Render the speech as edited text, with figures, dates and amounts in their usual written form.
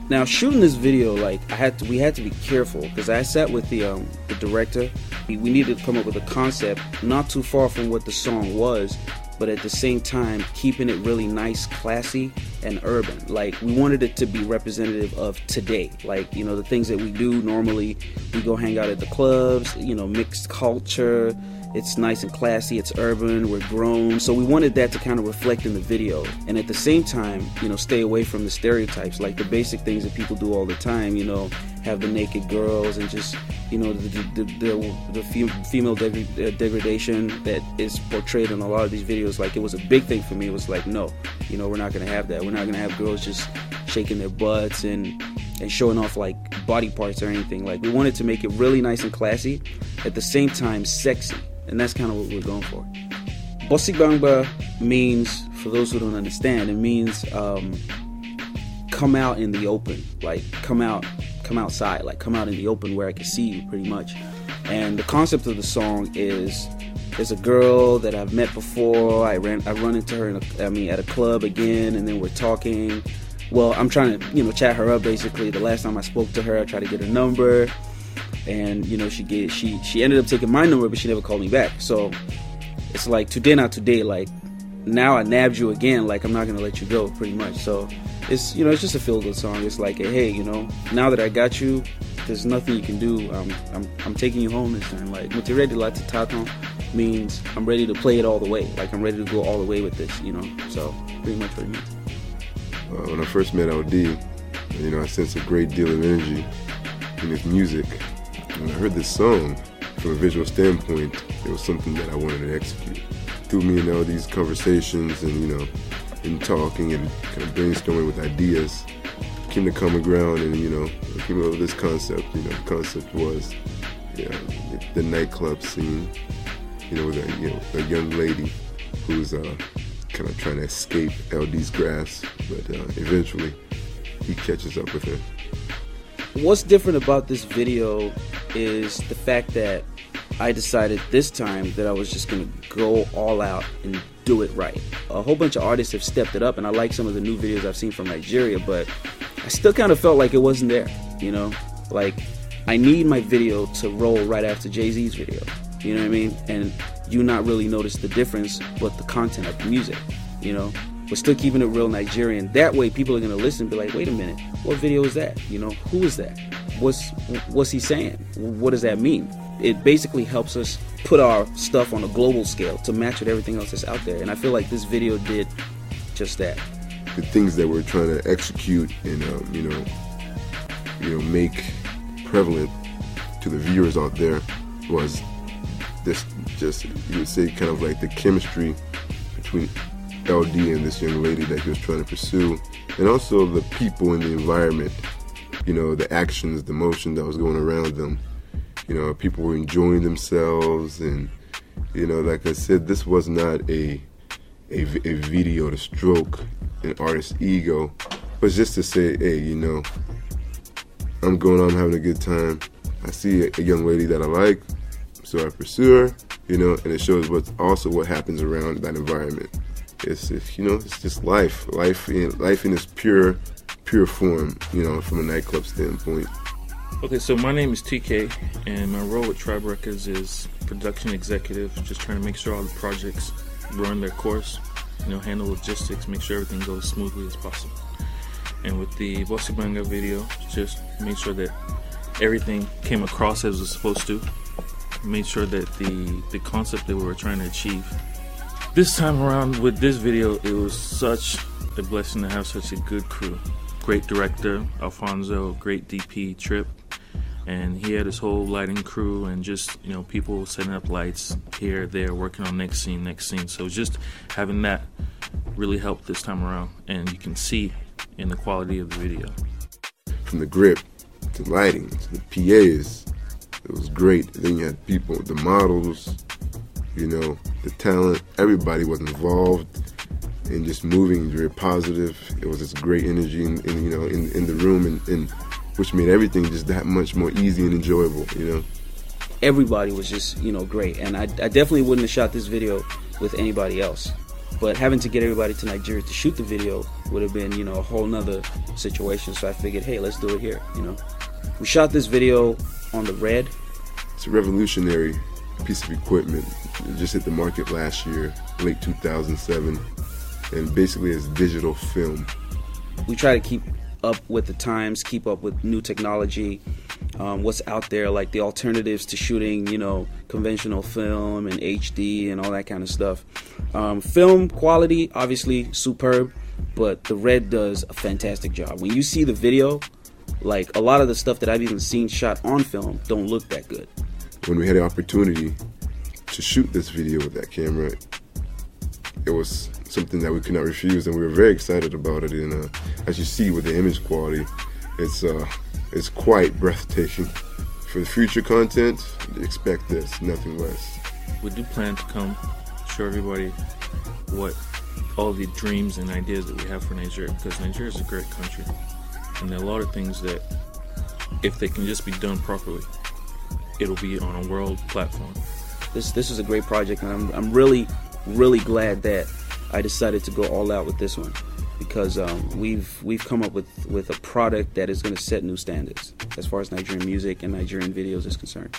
Now shooting this video, like we had to be careful because I sat with the director. We needed to come up with a concept not too far from what the song was, but at the same time keeping it really nice, classy, and urban. Like we wanted it to be representative of today, like, you know, the things that we do normally. We go hang out at the clubs, you know, mixed culture. It's nice and classy, it's urban, we're grown. So we wanted that to kind of reflect in the video. And at the same time, you know, stay away from the stereotypes, like the basic things that people do all the time, you know, have the naked girls and just, you know, the female degradation that is portrayed in a lot of these videos. Like, it was a big thing for me. It was like, no, you know, we're not gonna have that. We're not gonna have girls just shaking their butts and showing off like body parts or anything. Like, we wanted to make it really nice and classy, at the same time sexy. And that's kind of what we're going for. Bosi Gbangba means, for those who don't understand, it means come out in the open, like come outside, like come out in the open where I can see you, pretty much. And the concept of the song is, there's a girl that I've met before. I run into her at a club again, and then we're talking. Well, I'm trying to, you know, chat her up basically. The last time I spoke to her, I tried to get her number. And, you know, she ended up taking my number, but she never called me back. So it's like, today not today. Like, now I nabbed you again. Like, I'm not gonna let you go, pretty much. So it's, you know, it's just a feel good song. It's like, hey, you know, now that I got you, there's nothing you can do. I'm taking you home this time. Like, Mutiredi Latitaton means I'm ready to play it all the way. Like, I'm ready to go all the way with this, you know. So pretty much what it means. When I first met LD, you know, I sensed a great deal of energy in his music. When I heard this song, from a visual standpoint, it was something that I wanted to execute. Through me and LD's conversations and, you know, in talking and kind of brainstorming with ideas, came to common ground and, you know, came up with this concept. You know, the concept was, the nightclub scene, you know, with a young lady who's kind of trying to escape LD's grasp, but eventually he catches up with her. What's different about this video is the fact that I decided this time that I was just gonna go all out and do it right. A whole bunch of artists have stepped it up, and I like some of the new videos I've seen from Nigeria, but I still kind of felt like it wasn't there, you know? Like, I need my video to roll right after Jay-Z's video, you know what I mean? And you not really notice the difference, but the content of the music, you know? We're still keeping it real Nigerian. That way people are gonna listen and be like, wait a minute, what video is that? You know, who is that? What's he saying? What does that mean? It basically helps us put our stuff on a global scale to match with everything else that's out there. And I feel like this video did just that. The things that we're trying to execute and make prevalent to the viewers out there was this, just, you would say, kind of like the chemistry between LD and this young lady that he was trying to pursue, and also the people in the environment, you know, the actions, the motion that was going around them. You know, people were enjoying themselves, and, you know, like I said, this was not a video to stroke an artist's ego, but just to say, hey, you know, I'm going on, I'm having a good time. I see a young lady that I like, so I pursue her, you know, and it shows what happens around that environment. It's you know, it's just life in its pure form, you know, from a nightclub standpoint. Okay, so my name is TK, and my role with Tribe Records is production executive, just trying to make sure all the projects run their course, you know, handle logistics, make sure everything goes smoothly as possible. And with the Bosi Gbangba video, just make sure that everything came across as it was supposed to, made sure that the concept that we were trying to achieve. This time around with this video, it was such a blessing to have such a good crew. Great director, Alfonso, great DP, Trip, and he had his whole lighting crew and just, you know, people setting up lights here, there, working on next scene. So just having that really helped this time around, and you can see in the quality of the video. From the grip, to lighting, to the PAs, it was great. Then you had people, the models, you know, the talent, everybody was involved and just moving, very positive. It was this great energy in the room, and which made everything just that much more easy and enjoyable, you know. Everybody was just, you know, great, and I definitely wouldn't have shot this video with anybody else. But having to get everybody to Nigeria to shoot the video would have been, a whole nother situation. So I figured, hey, let's do it here, We shot this video on the Red. It's a revolutionary piece of equipment. It just hit the market last year, late 2007, and basically it's digital film. We try to keep up with the times, keep up with new technology, what's out there, like the alternatives to shooting, conventional film and HD and all that kind of stuff. Film quality, obviously superb, but the Red does a fantastic job. When you see the video, like a lot of the stuff that I've even seen shot on film don't look that good. When we had the opportunity to shoot this video with that camera, it was something that we could not refuse, and we were very excited about it. And as you see with the image quality, it's quite breathtaking. For the future content, expect this, nothing less. We do plan to come show everybody what all the dreams and ideas that we have for Nigeria, because Nigeria is a great country, and there are a lot of things that, if they can just be done properly, it'll be on a world platform. This is a great project, and I'm really glad that I decided to go all out with this one, because we've come up with a product that is going to set new standards as far as Nigerian music and Nigerian videos is concerned.